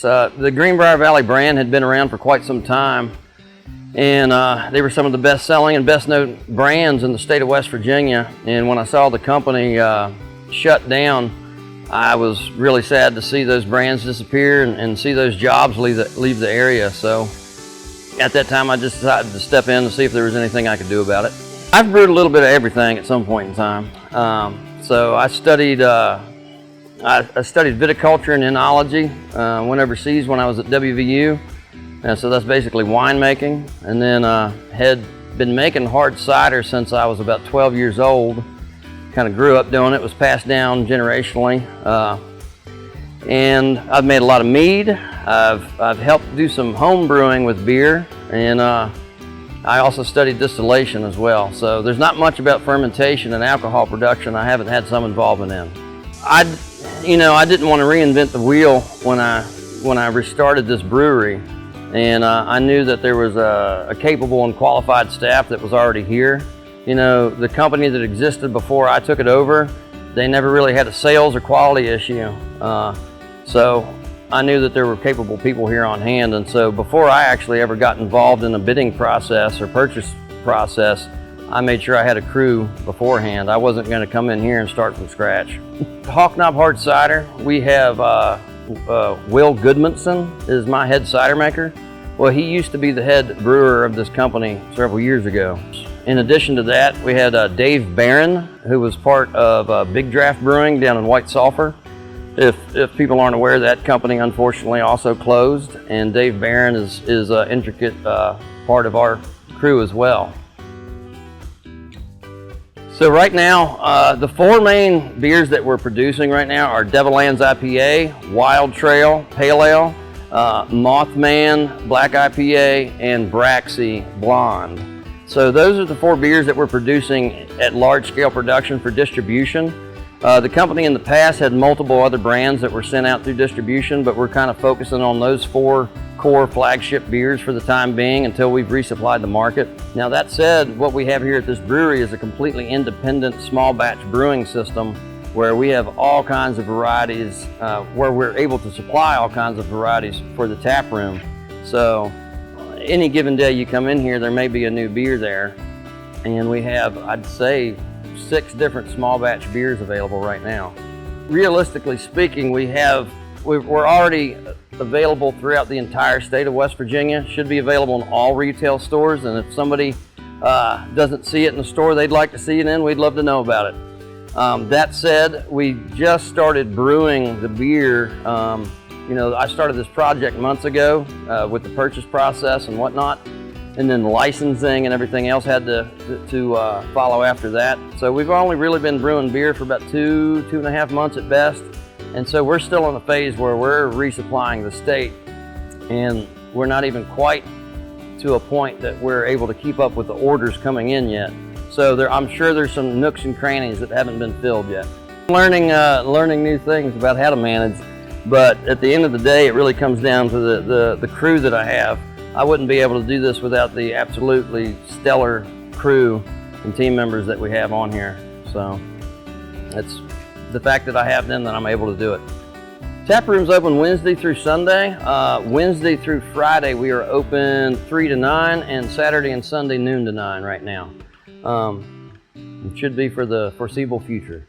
The Greenbrier Valley brand had been around for quite some time, and they were some of the best selling and best known brands in the state of West Virginia. And when I saw the company shut down, I was really sad to see those brands disappear and see those jobs leave the area. So at that time I just decided to step in and see if there was anything I could do about it. I've brewed a little bit of everything at some point in time. So I studied viticulture and enology, went overseas when I was at WVU, and so that's basically winemaking. And then had been making hard cider since I was about 12 years old. Kind of grew up doing it, was passed down generationally. And I've made a lot of mead. I've helped do some home brewing with beer, and I also studied distillation as well. So there's not much about fermentation and alcohol production I haven't had some involvement in. I didn't want to reinvent the wheel when I restarted this brewery, and I knew that there was a capable and qualified staff that was already here. You know, the company that existed before I took it over, they never really had a sales or quality issue. So I knew that there were capable people here on hand, and so before I actually ever got involved in a bidding process or purchase process, I made sure I had a crew beforehand. I wasn't going to come in here and start from scratch. Hawk Knob Hard Cider, we have Will Goodmanson is my head cider maker. Well, he used to be the head brewer of this company several years ago. In addition to that, we had Dave Barron, who was part of Big Draft Brewing down in White Sulphur. If people aren't aware, that company unfortunately also closed, and Dave Barron is an intricate part of our crew as well. So right now, the four main beers that we're producing right now are Devillands IPA, Wild Trail Pale Ale, Mothman Black IPA, and Braxy Blonde. So those are the four beers that we're producing at large scale production for distribution. The company in the past had multiple other brands that were sent out through distribution, but we're kind of focusing on those four core flagship beers for the time being until we've resupplied the market. Now that said, what we have here at this brewery is a completely independent small batch brewing system where we have all kinds of varieties, where we're able to supply all kinds of varieties for the tap room. So any given day you come in here, there may be a new beer there. And we have, I'd say, 6 different small batch beers available right now. Realistically speaking, we're already available throughout the entire state of West Virginia. Should be available in all retail stores, and if somebody doesn't see it in the store they'd like to see it in, we'd love to know about it. That said, we just started brewing the beer. I started this project months ago with the purchase process and whatnot, and then the licensing and everything else had to follow after that. So we've only really been brewing beer for about 2.5 months at best. And so we're still in a phase where we're resupplying the state, and we're not even quite to a point that we're able to keep up with the orders coming in yet. So I'm sure there's some nooks and crannies that haven't been filled yet. Learning new things about how to manage, but at the end of the day, it really comes down to the crew that I have. I wouldn't be able to do this without the absolutely stellar crew and team members that we have on here. So it's the fact that I have them that I'm able to do it. Tap room's open Wednesday through Sunday. Wednesday through Friday we are open 3 to 9, and Saturday and Sunday noon to 9 right now. It should be for the foreseeable future.